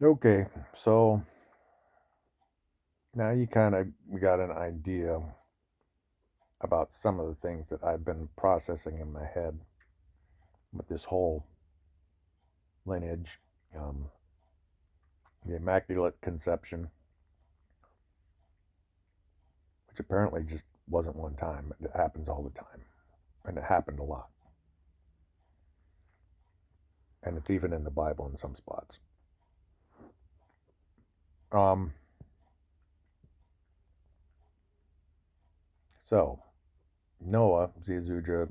Okay, so now you kind of got an idea about some of the things that I've been processing in my head with this whole lineage, um, the Immaculate Conception, which apparently just wasn't one time. It happens all the time, and it happened a lot. And it's even in the Bible in some spots. Um, so, Noah, Zizudra,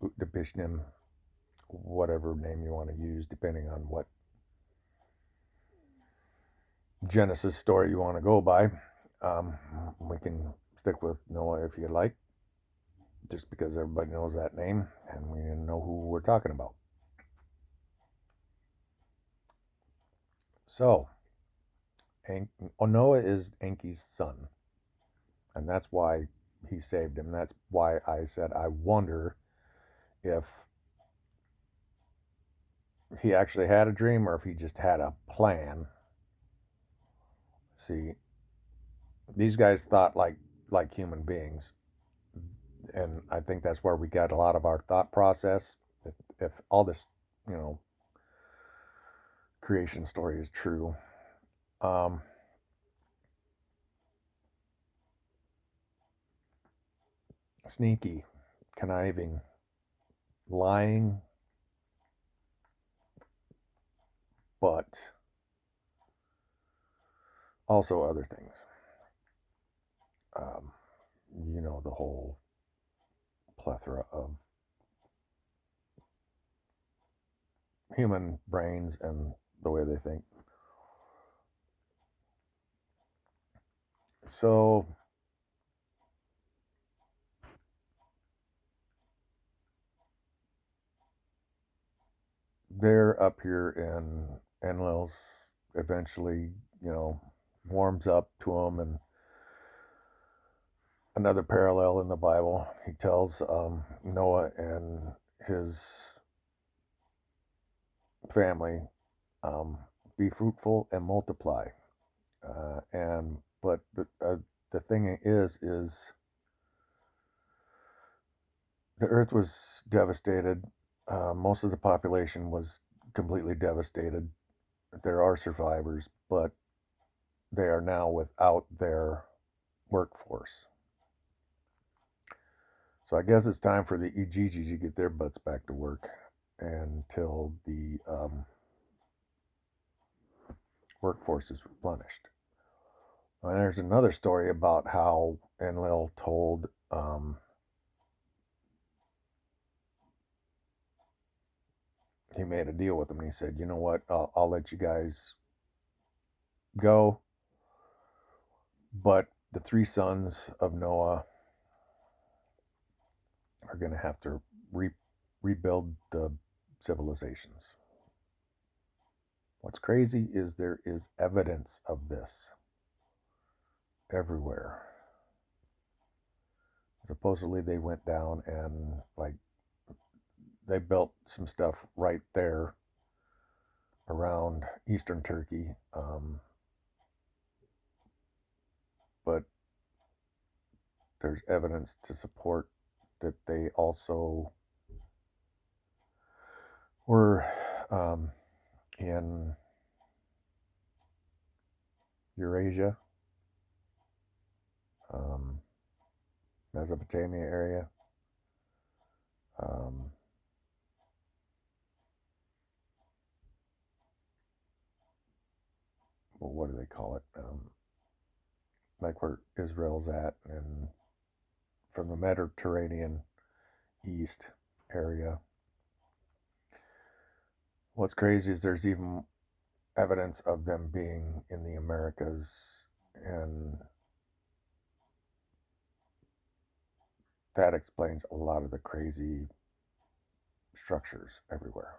Utnapishtim, whatever name you want to use, depending on what Genesis story you want to go by. Um, we can stick with Noah if you like, just because everybody knows that name and we know who we're talking about. So, Noah is Enki's son, and that's why he saved him. That's why I said I wonder if he actually had a dream or if he just had a plan. See, these guys thought like human beings, and I think that's where we got a lot of our thought process. If all this, you know, creation story is true, um, sneaky, conniving, lying, but also other things. Um, the whole plethora of human brains and the way they think. So they're up here in Enlil's eventually, warms up to them. And another parallel in the Bible, he tells Noah and his family, be fruitful and multiply. And but the thing is the earth was devastated. Most of the population was completely devastated. There are survivors, but they are now without their workforce. So I guess it's time for the Ijiji to get their butts back to work until the workforce is replenished. And there's another story about how Enlil told he made a deal with them. And he said, "You know what? I'll let you guys go, but the three sons of Noah are going to have to rebuild the civilizations." What's crazy is there is evidence of this everywhere. Supposedly they went down and they built some stuff right there around eastern Turkey, but there's evidence to support that they also were in Eurasia, um, Mesopotamia area. Um, well, what do they call it? Like where Israel's at, and from the Mediterranean east area. What's crazy is there's even evidence of them being in the Americas, and that explains a lot of the crazy structures everywhere.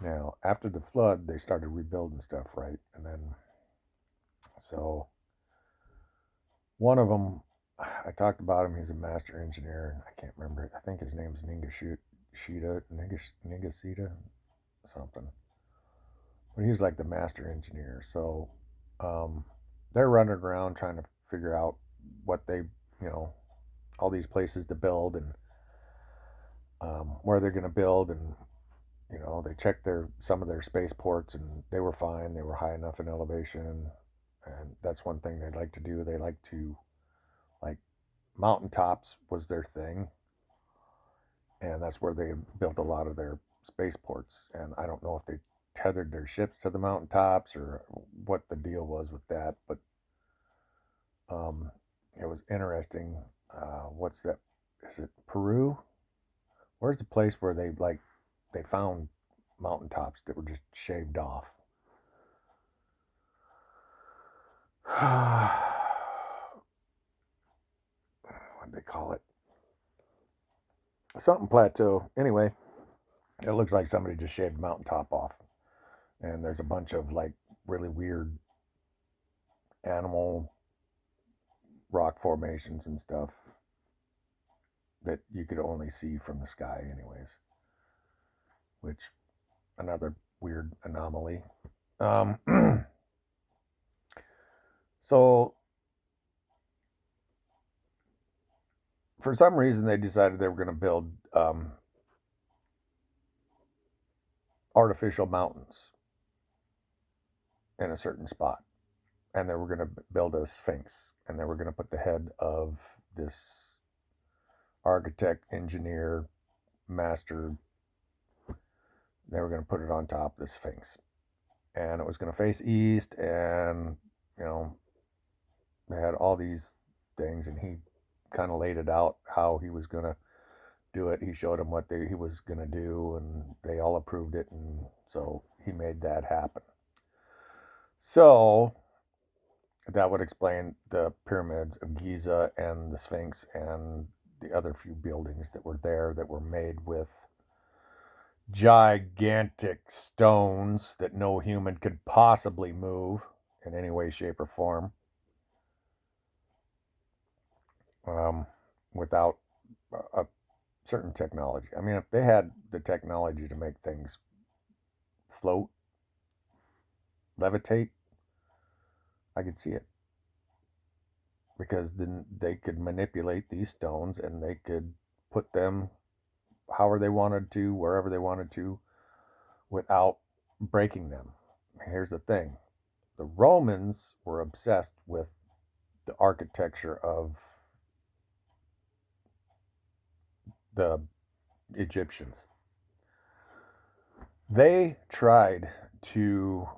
Now, after the flood, they started rebuilding stuff, right? And then, so one of them, I talked about him. He's a master engineer, and I can't remember. I think his name's Ningashut. Nigashita, something. But he was like the master engineer. So um, they're running around trying to figure out what they, all these places to build and where they're going to build, and they checked some of their spaceports, and they were fine. They were high enough in elevation, and that's one thing they'd like to do. They like to like mountaintops was their thing, and that's where they built a lot of their spaceports. And I don't know if they tethered their ships to the mountaintops or what the deal was with that, but um, it was interesting. What's that? Is it Peru? Where's the place where they found mountaintops that were just shaved off? What do they call it? Something plateau. Anyway, it looks like somebody just shaved a mountaintop off, and there's a bunch of like really weird animal rock formations and stuff that you could only see from the sky, anyways. Which another weird anomaly. Um, so for some reason, they decided they were going to build artificial mountains in a certain spot, and they were going to build a sphinx, and they were going to put the head of this architect, engineer, master. They were going to put it on top of the sphinx, and it was going to face east, and you know they had all these things, and he kind of laid it out how he was going to do it. He showed them what he was going to do, and they all approved it, and so he made that happen. So that would explain the pyramids of Giza and the Sphinx and the other few buildings that were there that were made with gigantic stones that no human could possibly move in any way, shape, or form without a certain technology. I mean, if they had the technology to make things float, levitate, I could see it. Because then they could manipulate these stones and they could put them however they wanted to, wherever they wanted to, without breaking them. Here's the thing: the Romans were obsessed with the architecture of the Egyptians. They tried to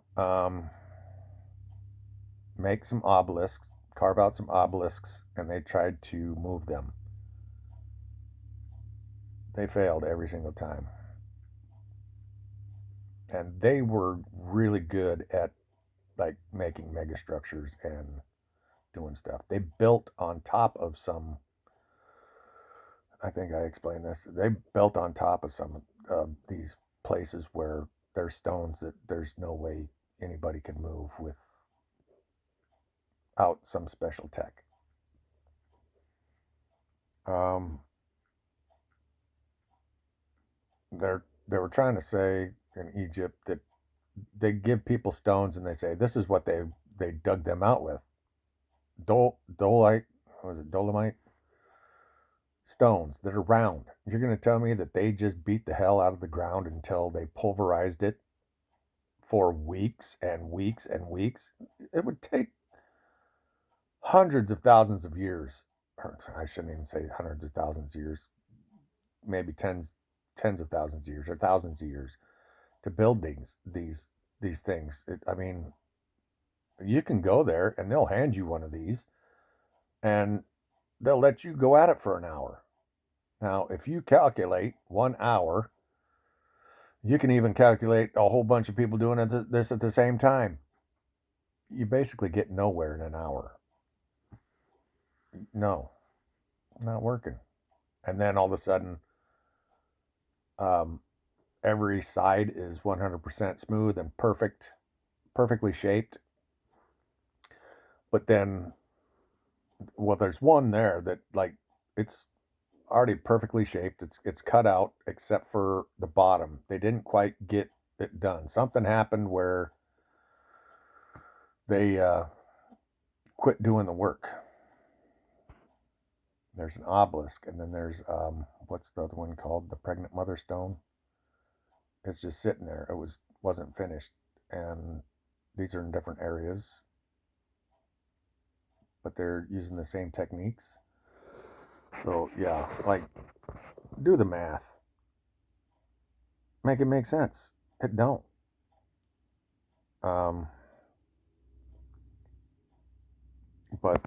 make some obelisks, carve out some obelisks, and they tried to move them. They failed every single time. And they were really good at like making megastructures and doing stuff. They built on top of some. I think I explained this. They built on top of some of these places where there's stones that there's no way anybody can move without some special tech. Um, they were trying to say in Egypt that they give people stones and they say this is what they dug them out with. Dolite, was it dolomite? Stones that are round. You're going to tell me that they just beat the hell out of the ground until they pulverized it for weeks and weeks and weeks? It would take hundreds of thousands of years. Or I shouldn't even say hundreds of thousands of years. Maybe tens of thousands of years or thousands of years to build these things. I mean, you can go there and they'll hand you one of these and they'll let you go at it for an hour. Now, if you calculate 1 hour, you can even calculate a whole bunch of people doing this at the same time. You basically get nowhere in an hour. No, not working. And then all of a sudden, um, every side is 100% smooth and perfectly shaped. But then, well, there's one there that like it's already perfectly shaped. It's cut out except for the bottom. They didn't quite get it done. Something happened where they quit doing the work. There's an obelisk, and then there's what's the other one called? The pregnant mother stone. It's just sitting there. It wasn't finished, and these are in different areas, but they're using the same techniques. So yeah, like do the math, make it make sense. It don't. Um, but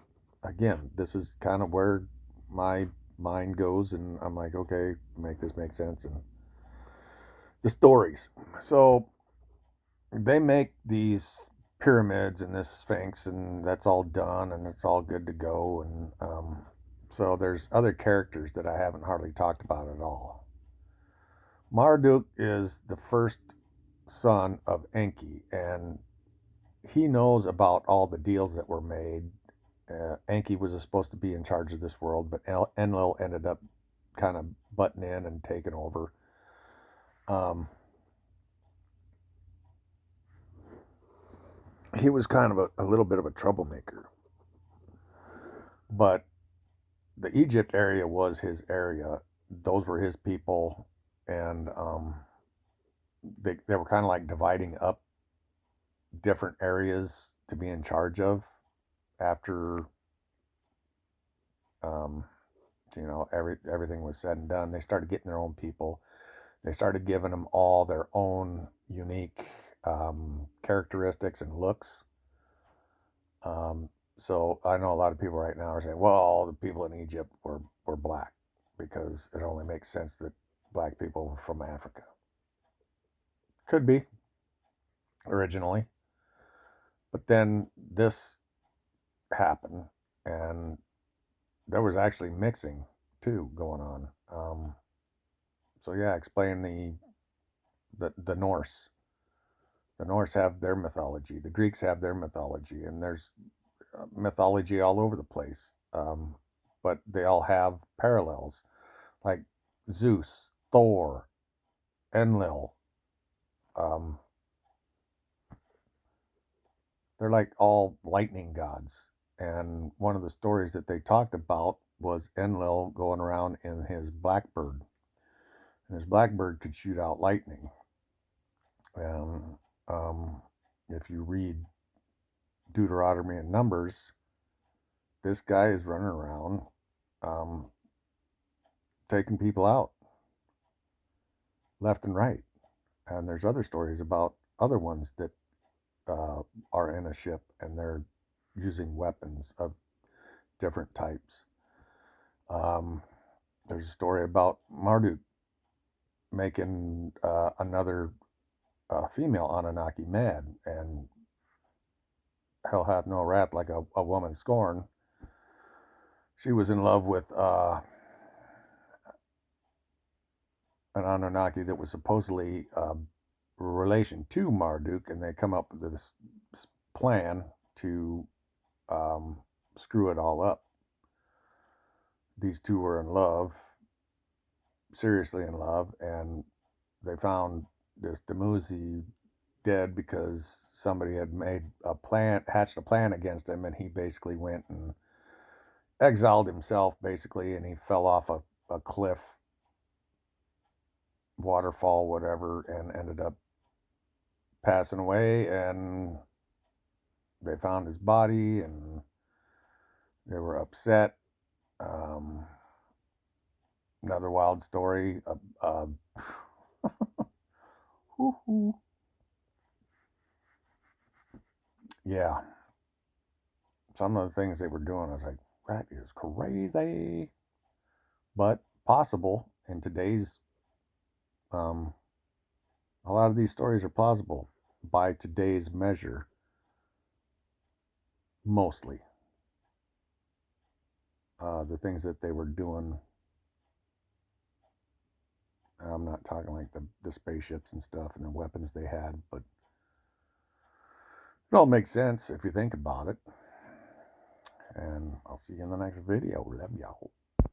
again, this is kind of where my mind goes, and I'm like, okay, make this make sense, and the stories. So they make these pyramids and this sphinx, and that's all done, and it's all good to go, and so there's other characters that I haven't hardly talked about at all. Marduk is the first son of Enki, and he knows about all the deals that were made. Enki was supposed to be in charge of this world, but Enlil ended up kind of butting in and taking over. He was kind of a little bit of a troublemaker, but the Egypt area was his area. Those were his people, and they were kind of like dividing up different areas to be in charge of after um, everything was said and done. They started getting their own people. They started giving them all their own unique characteristics and looks. Um, so I know a lot of people right now are saying, well, all the people in Egypt were black because it only makes sense that black people were from Africa. Could be originally. But then this happened, and there was actually mixing too going on. So yeah, explain the Norse. The Norse have their mythology. The Greeks have their mythology, and there's mythology all over the place. But they all have parallels, like Zeus, Thor, Enlil. Um, they're like all lightning gods. And one of the stories that they talked about was Enlil going around in his blackbird, and his blackbird could shoot out lightning. And if you read Deuteronomy and Numbers, this guy is running around um, taking people out left and right. And there's other stories about other ones that uh, are in a ship and they're using weapons of different types. Um, there's a story about Marduk making another female Anunnaki mad, and hell hath no wrath like a woman scorned. She was in love with an Anunnaki that was supposedly relation to Marduk, and they come up with this plan to um, screw it all up. These two were in love, seriously in love, and they found this Dumuzi dead because somebody had made a plan, hatched a plan against him, and he basically went and exiled himself, basically, and he fell off a cliff, waterfall, whatever, and ended up passing away. And they found his body, and they were upset. Um, Another wild story. Yeah, some of the things they were doing, I was like, that is crazy, but possible in today's. Um, a lot of these stories are plausible by today's measure, mostly. The things that they were doing. I'm not talking like the spaceships and stuff and the weapons they had, but it all makes sense if you think about it. And I'll see you in the next video. Love y'all.